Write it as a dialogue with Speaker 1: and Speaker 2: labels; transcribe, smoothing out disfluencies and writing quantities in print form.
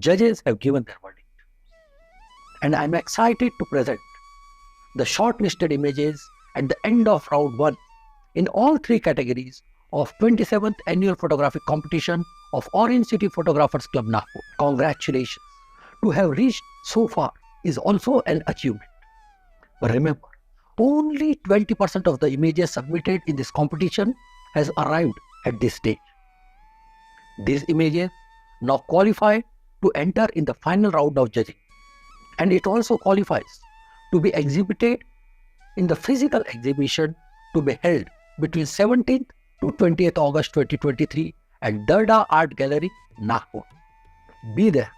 Speaker 1: judges have given their verdict. And I'm excited to present the shortlisted images at the end of round 1 in all 3 categories of 27th Annual Photographic Competition of Orange City Photographers Club Nagpur. Congratulations! To have reached so far is also an achievement. But remember, only 20% of the images submitted in this competition has arrived at this stage. These images now qualify to enter in the final round of judging, and it also qualifies to be exhibited in the physical exhibition to be held between 17th to 20th August 2023 at Darda Art Gallery, Nagpur. Be there.